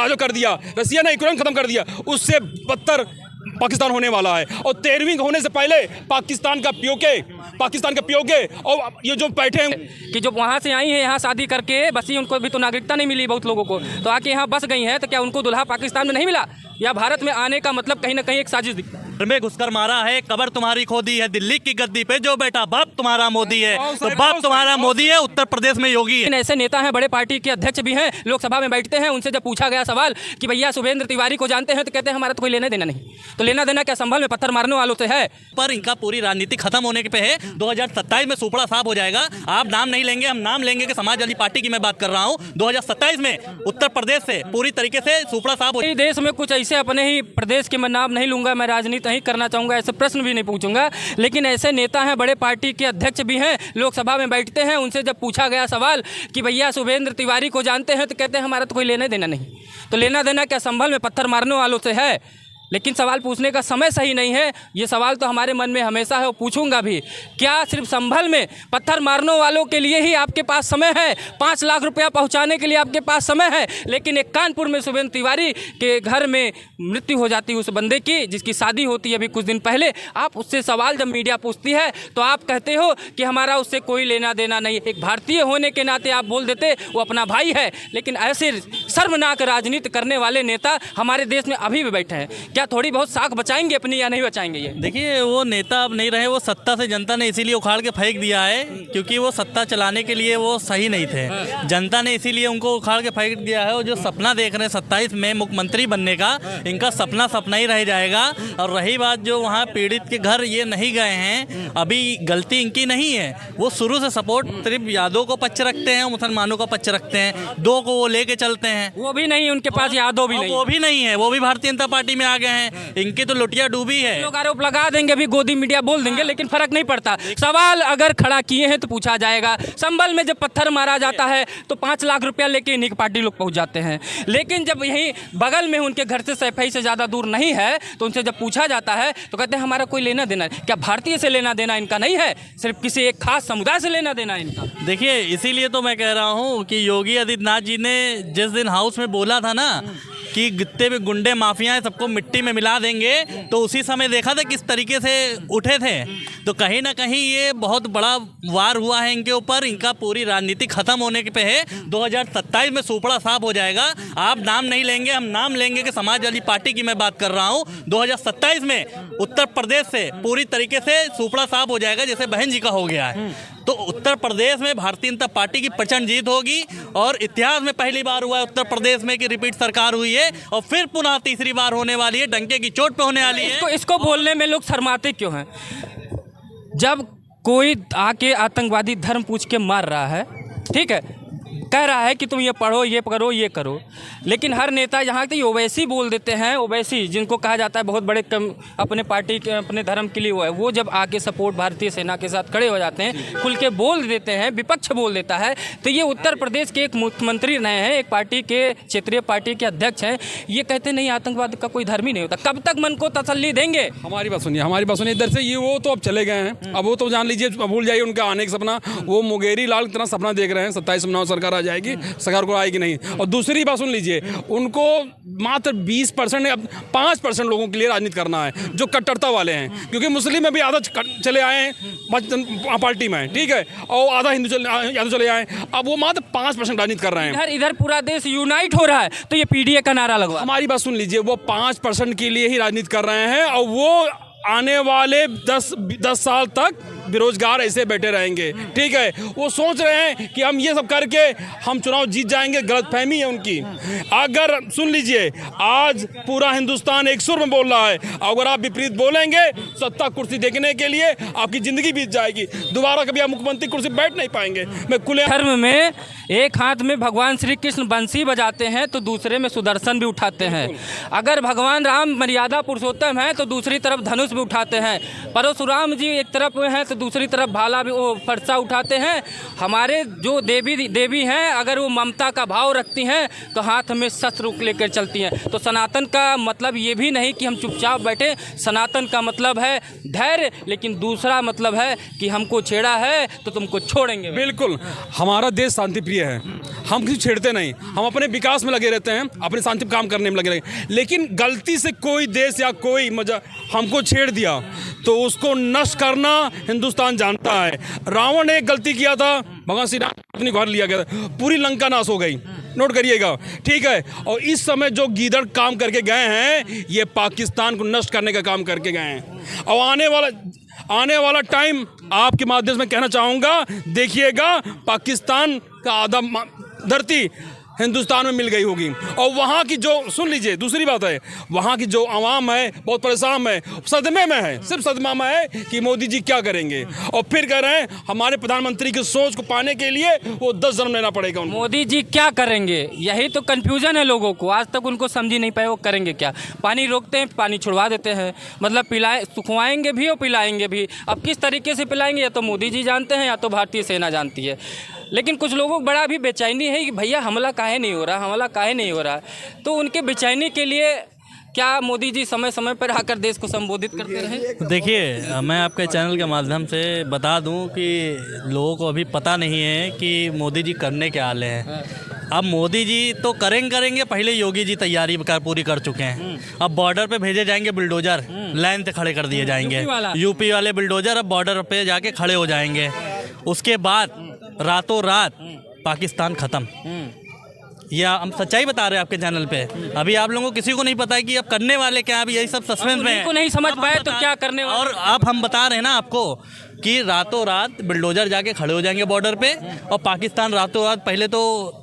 जो कर दिया, रसिया ने यूक्रेन खत्म कर दिया, उससे बदतर पाकिस्तान होने वाला है। और 13वीं होने से पहले पाकिस्तान का पियोगे और ये जो बैठे हैं कि जो वहाँ से आई हैं यहाँ शादी करके, बस ही उनको भी तो नागरिकता नहीं मिली बहुत लोगों को, तो आके यहाँ बस गई हैं, तो क्या उनको दुल्हा पाकिस्तान में नहीं मिला? या भारत में आने का मतलब कहीं ना कहीं एक साजिश दिखता है? में घुसकर मारा है, कबर तुम्हारी खोदी है, दिल्ली की गद्दी पे जो बैठा बाप तुम्हारा मोदी है, तो बाप तुम्हारा मोदी है, उत्तर प्रदेश में योगी है। लेकिन ऐसे नेता हैं, बड़े पार्टी के अध्यक्ष भी हैं, लोकसभा में बैठते हैं, उनसे जब पूछा गया सवाल कि भैया शुभेंद्र तिवारी को जानते हैं, तो कहते हैं हमारा तो कोई लेना देना नहीं। तो लेना देना क्या संभल में पत्थर मारने वालों से है? पर इनका पूरी राजनीति खत्म होने पे है, 2027 में सुपड़ा साफ हो जाएगा। आप नाम नहीं लेंगे, हम नाम लेंगे कि समाजवादी पार्टी की मैं बात कर रहा हूँ। 2027 में उत्तर प्रदेश से पूरी तरीके से सुपड़ा साफ हो। देश में कुछ ऐसे अपने ही प्रदेश के मैं नाम नहीं लूंगा, मैं राजनीति नहीं करना चाहूँगा, ऐसे प्रश्न भी नहीं पूछूंगा, लेकिन ऐसे नेता हैं, बड़े पार्टी के अध्यक्ष भी हैं, लोकसभा में बैठते हैं, उनसे जब पूछा गया सवाल कि भैया शुभेंद्र तिवारी को जानते हैं, तो कहते हैं हमारा तो कोई लेना देना नहीं। तो लेना देना क्या संभल में पत्थर मारने वालों से है? लेकिन सवाल पूछने का समय सही नहीं है। ये सवाल तो हमारे मन में हमेशा है और पूछूंगा भी। क्या सिर्फ संभल में पत्थर मारने वालों के लिए ही आपके पास समय है? 5 लाख रुपया पहुंचाने के लिए आपके पास समय है, लेकिन एक कानपुर में शुभेंद्र तिवारी के घर में मृत्यु हो जाती है उस बंदे की जिसकी शादी होती है अभी कुछ दिन पहले। आप उससे सवाल जब मीडिया पूछती है तो आप कहते हो कि हमारा उससे कोई लेना देना नहीं। एक भारतीय होने के नाते आप बोल देते वो अपना भाई है, लेकिन ऐसे शर्मनाक राजनीति करने वाले नेता हमारे देश में अभी भी बैठे हैं। क्या थोड़ी बहुत साख बचाएंगे अपनी या नहीं बचाएंगे? ये देखिए, वो नेता अब नहीं रहे, वो सत्ता से जनता ने इसीलिए उखाड़ के फेंक दिया है क्योंकि वो सत्ता चलाने के लिए वो सही नहीं थे। जनता ने इसीलिए उनको उखाड़ के फेंक दिया है। और जो सपना देख रहे हैं 27 में मुख्यमंत्री बनने का, इनका सपना सपना ही रह जाएगा। और रही बात जो वहाँ पीड़ित के घर ये नहीं गए हैं, अभी गलती इनकी नहीं है। वो शुरू से सपोर्ट सिर्फ यादव को पक्ष रखते हैं, मुसलमानों का पक्ष रखते हैं, 2 को वो लेके चलते हैं। वो भी नहीं, उनके पास यादव भी नहीं, वो भी नहीं है, वो भी भारतीय जनता पार्टी में आ गए हैं। इनकी तो लुटिया डूबी है। लोग आरोप लगा देंगे, भी गोदी मीडिया बोल देंगे, लेकिन फर्क नहीं पड़ता। सवाल अगर खड़ा किए हैं तो पूछा जाएगा। संभल में जब पत्थर मारा जाता है तो 5 लाख रुपया लेके इन्हीं की पार्टी लोग पहुंच जाते हैं, लेकिन जब यहीं बगल में उनके घर से सैफई से ज़्यादा दूर नहीं है तो उनसे जब पूछा जाता है तो कहते हैं हमारा कोई लेना देना। क्या भारतीय से लेना देना इनका नहीं है, सिर्फ किसी एक खास समुदाय से लेना देना इनका? देखिए, इसीलिए तो मैं कह रहा हूँ कि योगी आदित्यनाथ जी ने जिस दिन हाउस में बोला था ना कि जितने भी गुंडे माफिया सबको मिट्टी में मिला देंगे, तो उसी समय देखा था किस तरीके से उठे थे। तो कहीं ना कहीं ये बहुत बड़ा वार हुआ है इनके ऊपर। इनका पूरी राजनीति खत्म होने पे है, 2027 में सुपड़ा साफ हो जाएगा। आप नाम नहीं लेंगे, हम नाम लेंगे कि समाजवादी पार्टी की मैं बात कर रहा हूँ। 2027 में उत्तर प्रदेश से पूरी तरीके से सुपड़ा साफ हो जाएगा, जैसे बहन जी का हो गया है। तो उत्तर प्रदेश में भारतीय जनता पार्टी की प्रचंड जीत होगी और इतिहास में पहली बार हुआ है उत्तर प्रदेश में कि रिपीट सरकार हुई है और फिर पुनः तीसरी बार होने वाली है, डंके की चोट पे होने वाली है। इसको बोलने में लोग शर्माते क्यों हैं? जब कोई आके आतंकवादी धर्म पूछ के मार रहा है, ठीक है, कह रहा है कि तुम ये पढ़ो, ये करो, ये करो, लेकिन हर नेता यहाँ के ओवैसी बोल देते हैं। ओवैसी जिनको कहा जाता है बहुत बड़े अपने पार्टी के अपने धर्म के लिए वो जब आके सपोर्ट भारतीय सेना के साथ खड़े हो जाते हैं, खुल के बोल देते हैं, विपक्ष बोल देता है। तो ये उत्तर प्रदेश के एक मुख्यमंत्री रहे हैं, एक पार्टी के क्षेत्रीय पार्टी के अध्यक्ष हैं, ये कहते नहीं आतंकवाद का कोई धर्म ही नहीं होता। कब तक मन को तसल्ली देंगे? हमारी बात सुनिए, इधर से ये वो तो अब चले गए हैं। अब वो तो जान लीजिए, भूल जाइए उनका आने का सपना। वो मुंगेरी लाल की तरह सपना देख रहे हैं 27 में सरकार आ जाएगी, सरकार को आएगी नहीं। और दूसरी बात सुन लीजिए, उनको मात्र 20% 5% लोगों के लिए राजनीति करना है जो कट्टरता वाले हैं, क्योंकि मुस्लिम में भी आधा चले आए हैं पार्टी में, ठीक है, और आधा यादव चले आए। अब वो मात्र 5% राजनीति कर रहे हैं। इधर पूरा देश यूनाइट हो रहा है तो ये पीडीए का नारा लगवा। हमारी बात सुन लीजिए, वो 5% के लिए ही राजनीति कर रहे हैं और वो आने वाले 10 साल तक बेरोजगार ऐसे बैठे रहेंगे, ठीक है। वो सोच रहे हैं कि हम ये सब करके हम चुनाव जीत जाएंगे, गलतफहमी है उनकी। अगर सुन लीजिए, आज पूरा हिंदुस्तान एक सुर में बोल रहा है, अगर आप विपरीत बोलेंगे सत्ता कुर्सी देखने के लिए आपकी जिंदगी बीत जाएगी, दोबारा कभी आप मुख्यमंत्री कुर्सी बैठ नहीं पाएंगे। मैं खुले धर्म में एक हाथ में भगवान श्री कृष्ण बंसी बजाते हैं तो दूसरे में सुदर्शन भी उठाते हैं। अगर भगवान राम मर्यादा पुरुषोत्तम है तो दूसरी तरफ धनुष भी उठाते हैं। परशुराम जी एक तरफ हैं तो दूसरी तरफ भाला भी वो फरसा उठाते हैं। हमारे जो देवी हैं अगर वो ममता का भाव रखती हैं तो हाथ में शस्त्र लेकर चलती हैं। तो सनातन का मतलब ये भी नहीं कि हम चुपचाप बैठे, सनातन का मतलब है धैर्य, लेकिन दूसरा मतलब है कि हमको छेड़ा है तो तुमको छोड़ेंगे। बिल्कुल, हमारा देश शांति प्रिय है, हम किसी छेड़ते नहीं, हम अपने विकास में लगे रहते हैं, अपने शांति काम करने में लगे रहते। लेकिन गलती से कोई देश या कोई हमको छेड़ दिया तो उसको नष्ट करना हिंदुस्तान जानता है। रावण ने एक गलती किया था, भगवान श्री राम अपनी घर लिया गया था, पूरी लंका नाश हो गई, नोट करिएगा, ठीक है। और इस समय जो गीदड़ काम करके गए हैं ये पाकिस्तान को नष्ट करने का काम करके गए हैं। और आने वाला टाइम आपके माध्यम से कहना चाहूँगा, देखिएगा पाकिस्तान का आधा धरती हिंदुस्तान में मिल गई होगी। और वहाँ की जो, सुन लीजिए, दूसरी बात है, वहाँ की जो आवाम है बहुत परेशान है, सदमे में है, सिर्फ सदमा में है कि मोदी जी क्या करेंगे। और फिर कह रहे हैं हमारे प्रधानमंत्री की सोच को पाने के लिए वो 10 जन्म लेना पड़ेगा उनको। मोदी जी क्या करेंगे, यही तो कन्फ्यूजन है लोगों को, आज तक उनको समझ ही नहीं पाए वो करेंगे क्या। पानी रोकते हैं, पानी छुड़वा देते हैं, मतलब सुखवाएंगे भी और पिलाएंगे भी। अब किस तरीके से पिलाएंगे या तो मोदी जी जानते हैं या तो भारतीय सेना जानती है। लेकिन कुछ लोगों को बड़ा भी बेचैनी है कि भैया हमला काहे नहीं हो रहा। तो उनके बेचैनी के लिए क्या मोदी जी समय समय पर आकर देश को संबोधित करते रहें? देखिए, मैं आपके चैनल के माध्यम से बता दूं कि लोगों को अभी पता नहीं है कि मोदी जी करने क्या वाले हैं। अब मोदी जी तो करेंगे, पहले योगी जी तैयारी पूरी कर चुके हैं। अब बॉर्डर पे भेजे जाएंगे बुलडोजर, लाइन से खड़े कर दिए जाएंगे, यूपी वाले बुलडोजर अब बॉर्डर पे जाके खड़े हो जाएंगे। उसके बाद रातों रात पाकिस्तान ख़त्म। ये हम सच्चाई बता रहे हैं आपके चैनल पे। अभी आप लोगों को किसी को नहीं पता है कि अब करने वाले क्या, अभी यही सब सस्पेंस में है। को नहीं समझ पाए तो क्या करने वाले। और अब हम बता रहे हैं ना आपको कि रातों रात बुलडोजर जाके खड़े हो जाएंगे बॉर्डर पे, और पाकिस्तान रातों रात पहले तो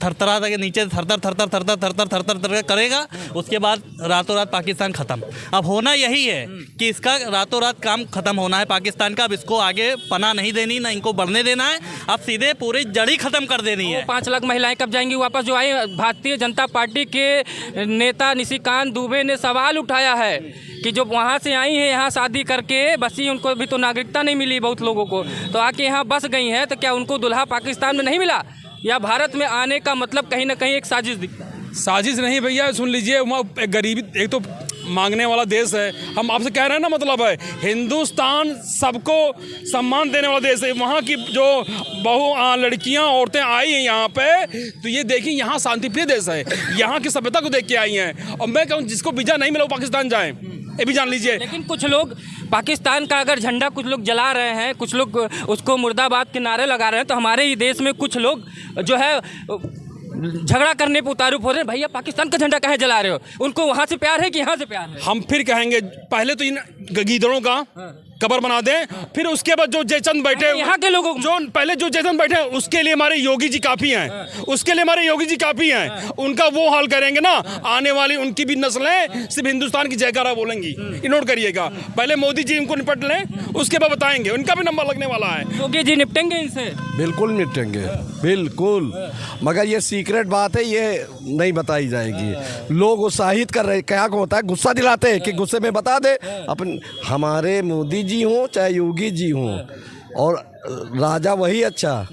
थरथरा के नीचे थरथर करेगा, उसके बाद रातों रात पाकिस्तान खत्म। अब होना यही है कि इसका रातों रात काम खत्म होना है पाकिस्तान का। अब इसको आगे पनाह नहीं देनी, ना इनको बढ़ने देना है, अब सीधे पूरी जड़ी खत्म कर देनी है। 5 लाख महिलाएं कब जाएंगी वापस? जो आई भारतीय जनता पार्टी के नेता निशिकांत दुबे ने सवाल उठाया है कि जो वहाँ से आई हैं यहाँ शादी करके बसी, उनको भी तो नागरिकता नहीं मिली बहुत लोगों को, तो आके यहाँ बस गई हैं, तो क्या उनको दुल्हा पाकिस्तान में नहीं मिला? या भारत में आने का मतलब कहीं ना कहीं एक साजिश दिखता है? साजिश नहीं भैया, सुन लीजिए, वहाँ गरीबी, एक तो मांगने वाला देश है। हम आपसे कह रहे हैं ना, मतलब है हिंदुस्तान सबको सम्मान देने वाला देश है। वहाँ की जो लड़कियाँ औरतें आई हैं यहाँ पे, तो ये देखिए यहाँ शांतिप्रिय देश है, यहाँ की सभ्यता को देख के आई हैं। और मैं कहूँ जिसको वीज़ा नहीं मिला वो पाकिस्तान जाए, ये भी जान लीजिए। लेकिन कुछ लोग पाकिस्तान का अगर झंडा कुछ लोग जला रहे हैं, कुछ लोग उसको मुर्दाबाद के नारे लगा रहे हैं, तो हमारे ही देश में कुछ लोग जो है झगड़ा करने पे उतारू हो रहे हैं, भैया पाकिस्तान का झंडा काहे जला रहे हो? उनको वहाँ से प्यार है कि यहाँ से प्यार है? हम फिर कहेंगे पहले तो इन गीदड़ों का कबर बना दें, फिर उसके बाद जो जयचंद बैठे, यहाँ के लोगों जो पहले जो जयचंद बैठे उसके लिए हमारे योगी जी काफ़ी हैं, उसके लिए हमारे योगी जी काफ़ी हैं। उनका वो हाल करेंगे ना, आने वाली उनकी भी नस्लें सिर्फ हिंदुस्तान की जयकारा बोलेंगी। नोट करिएगा, पहले मोदी जी इनको निपट लें, उसके बाद बताएंगे, उनका भी नंबर लगने वाला है। योगी जी निपटेंगे इनसे? बिल्कुल निपटेंगे, बिल्कुल। मगर ये सीक्रेट बात है, ये नहीं बताई जाएगी। लोग उत्साहित कर रहे, क्या होता है, गुस्सा दिलाते हैं कि गुस्से में बता दे। अपन हमारे मोदी जी हों चाहे योगी जी हों, और राजा वही अच्छा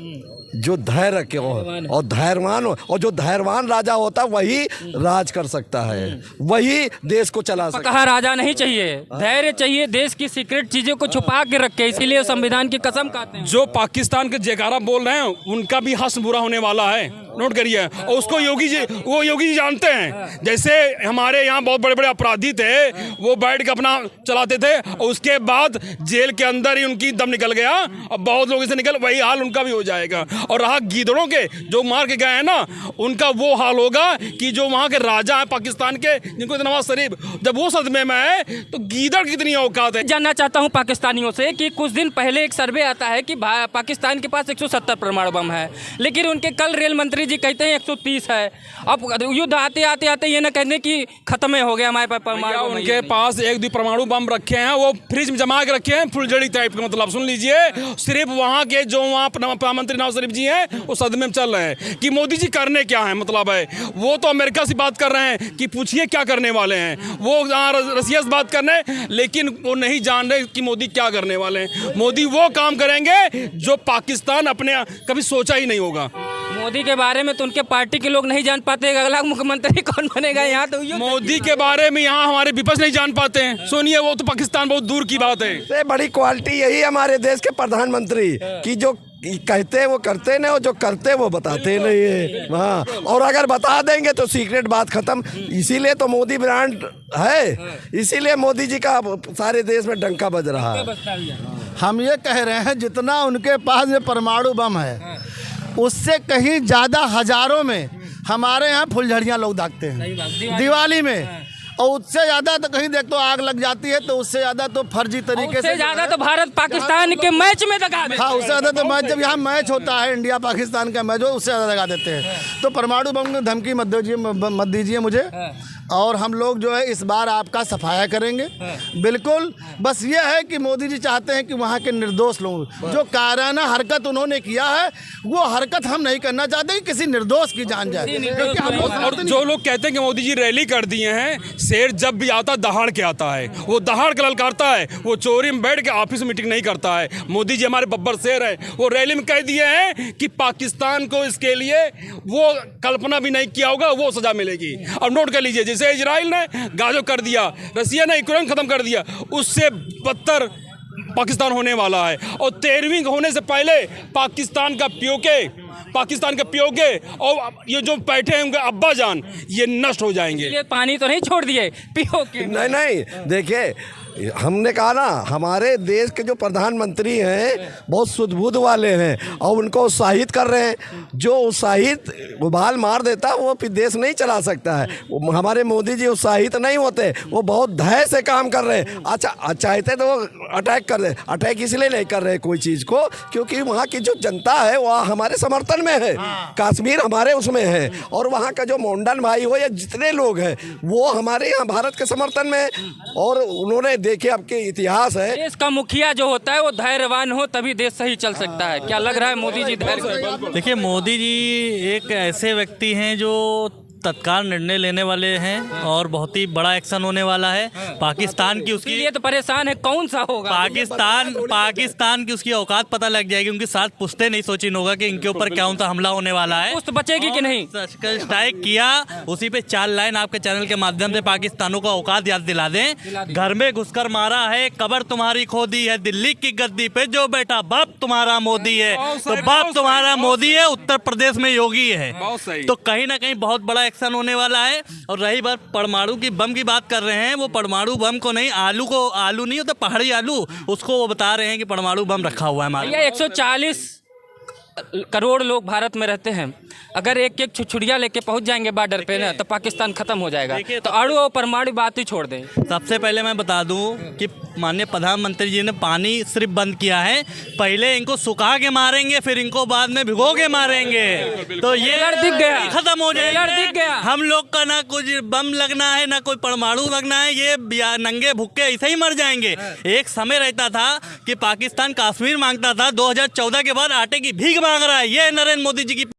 जो धैर्य रखे और धैर्यवान हो, और जो धैर्यवान राजा होता है वही राज कर सकता है, वही देश को चला सकता है। कहा राजा नहीं चाहिए, धैर्य चाहिए, देश की सीक्रेट चीजों को छुपा के रखे, इसीलिए संविधान की कसम खाते हैं। जो पाकिस्तान के जयकारा बोल रहे हैं उनका भी हश्र बुरा होने वाला है, नोट करिए। और उसको योगी जी जानते हैं। जैसे हमारे यहाँ बहुत बड़े बड़े अपराधी थे, वो बैठ के अपना चलाते थे, और उसके बाद जेल के अंदर ही उनकी दम निकल गया, और बहुत लोग इसे निकल, वही हाल उनका भी हो जाएगा। और रहा गीदड़ों के जो मार के गए हैं ना, उनका वो हाल होगा कि जो वहाँ के राजा हैं पाकिस्तान के, जिनको नवाज शरीफ, जब वो सदमे में है तो गीदड़ कितनी औकात है। जानना चाहता हूँ पाकिस्तानियों से कि कुछ दिन पहले एक सर्वे आता है कि पाकिस्तान के पास 170 परमाणु बम है, लेकिन उनके कल रेल मंत्री जी कहते हैं 130 है। अब युद्ध आते आते ये ना कहने की खत्म हो गया हमारे पास परमाणु। उनके पास 1-2 परमाणु बम रखे हैं, वो फ्रिज में जमा के रखे हैं, फुलझड़ी टाइप का। मतलब सुन लीजिए, सिर्फ वहाँ के जो वहाँ प्रधानमंत्री नवाज शरीफ शरीफ जी हैं वो सदमे में चल रहे हैं कि मोदी जी करने क्या है, मतलब है वो तो अमेरिका से बात कर रहे हैं कि पूछिए क्या करने वाले हैं, वो रसिया से बात करने, लेकिन वो नहीं जान रहे कि मोदी क्या करने वाले हैं। मोदी वो काम करेंगे जो पाकिस्तान अपने कभी सोचा ही नहीं होगा। मोदी के बारे में तो उनके पार्टी के लोग नहीं जान पाते अगला मुख्यमंत्री कौन बनेगा यहाँ, तो मोदी के बारे में यहाँ हमारे विपक्ष नहीं जान पाते हैं। सुनिए, वो तो पाकिस्तान बहुत दूर की बात है। सबसे बड़ी क्वालिटी यही हमारे देश के प्रधानमंत्री की जो कहते हैं वो करते नहीं, और जो करते वो बताते नहीं है। हाँ, और अगर बता देंगे तो सीक्रेट बात खत्म। इसीलिए तो मोदी ब्रांड है, इसीलिए मोदी जी का सारे देश में डंका बज रहा है। हम ये कह रहे हैं जितना उनके पास ये परमाणु बम है उससे कहीं ज़्यादा हजारों में हमारे यहाँ फुलझड़ियाँ लोग दागते हैं दिवाली में, और उससे ज़्यादा तो कहीं देख तो आग लग जाती है, तो उससे ज़्यादा तो फर्जी तरीके से ज़्यादा तो भारत पाकिस्तान के मैच में दगा देते हैं। हाँ, उससे ज़्यादा तो मैच जब यहाँ मैच होता है इंडिया पाकिस्तान का मैच हो उससे ज़्यादा लगा देते हैं। तो परमाणु बम की धमकी मत दीजिए मुझे, और हम लोग जो है इस बार आपका सफाया करेंगे बिल्कुल। बस ये है कि मोदी जी चाहते हैं कि वहाँ के निर्दोष लोग जो कायराना हरकत उन्होंने किया है वो हरकत हम नहीं करना चाहते कि किसी निर्दोष की जान जाए, क्योंकि हम लोग और जो लोग कहते हैं कि मोदी जी रैली कर दिए हैं, शेर जब भी आता दहाड़ के आता है, वो दहाड़ के ललकारता है, वो चोरी में बैठ के ऑफिस में मीटिंग नहीं करता है। मोदी जी हमारे बब्बर शेर है, वो रैली में कह दिए हैं कि पाकिस्तान को इसके लिए वो कल्पना भी नहीं किया होगा, वो सजा मिलेगी। अब नोट कर लीजिए, जैसे इजराइल ने गाजो कर दिया, रसिया ने यूक्रेन खत्म कर दिया, उससे बदतर पाकिस्तान होने वाला है। और 13वीं होने से पहले पाकिस्तान का पियोगे और ये जो बैठे होंगे अब्बा जान, ये नष्ट हो जाएंगे। ये पानी तो नहीं छोड़ दिए पियोगे? नहीं, देखिए हमने कहा ना हमारे देश के जो प्रधानमंत्री हैं बहुत सुध-बुध वाले हैं और उनको उत्साहित कर रहे हैं। जो उत्साहित उबाल मार देता वो फिर देश नहीं चला सकता है। हमारे मोदी जी उत्साहित नहीं होते, वो बहुत धैर्य से काम कर रहे हैं। अच्छा चाहते तो वो अटैक कर रहे, अटैक इसलिए नहीं कर रहे कोई चीज़ को क्योंकि वहाँ की जो जनता है वह हमारे समर्थन में है। कश्मीर हमारे उसमें है और वहाँ का जो मोंडन भाई हो या जितने लोग हैं वो हमारे यहाँ भारत के समर्थन में है। और उन्होंने देखिए आपके इतिहास है, देश का मुखिया जो होता है वो धैर्यवान हो तभी देश सही चल सकता है। क्या लग रहा है मोदी जी धैर्य? देखिए, मोदी जी एक ऐसे व्यक्ति हैं जो तत्काल निर्णय लेने वाले हैं और बहुत ही बड़ा एक्शन होने वाला है। पाकिस्तान की उसकी ये तो परेशान है कौन सा होगा। पाकिस्तान की उसकी औकात पता लग जाएगी। उनकी साथ पुश्ते नहीं सोची होगा कि इनके ऊपर क्या सा हमला होने वाला है। पुश्त बचेगी कि नहीं? सर्जिकल स्ट्राइक किया, उसी पे 4 लाइन आपके चैनल के माध्यम से पाकिस्तानों को औकात याद दिला दें। घर में घुसकर मारा है, कब्र तुम्हारी खोदी है, दिल्ली की गद्दी पे जो बैठा बाप तुम्हारा मोदी है। तो बाप तुम्हारा मोदी है, उत्तर प्रदेश में योगी है। तो कहीं ना कहीं बहुत बड़ा एक्शन होने वाला है। और रही बात परमाणु की बम की बात कर रहे हैं, वो परमाणु बम को नहीं, आलू नहीं होता पहाड़ी आलू, उसको वो बता रहे हैं कि परमाणु बम रखा हुआ है हमारे। 140 करोड़ लोग भारत में रहते हैं, अगर एक एक छुछुड़िया लेके पहुंच जाएंगे बॉर्डर पे ना तो पाकिस्तान खत्म हो जाएगा। तो अणु और परमाणु बात ही छोड़ दें। सबसे पहले मैं बता दूं कि माननीय प्रधानमंत्री जी ने पानी सिर्फ बंद किया है। पहले इनको सुखा के मारेंगे, फिर इनको बाद में भिगो के मारेंगे। तो ये दिख गया, खत्म हो जाएगा। दिख गया। हम लोग का ना कुछ बम लगना है ना कोई परमाणु लगना है, ये नंगे भुक्के ऐसे ही मर जाएंगे। एक समय रहता था कि पाकिस्तान कश्मीर मांगता था, 2014 के बाद आटे की भीख मांग रहा है। ये नरेंद्र मोदी जी की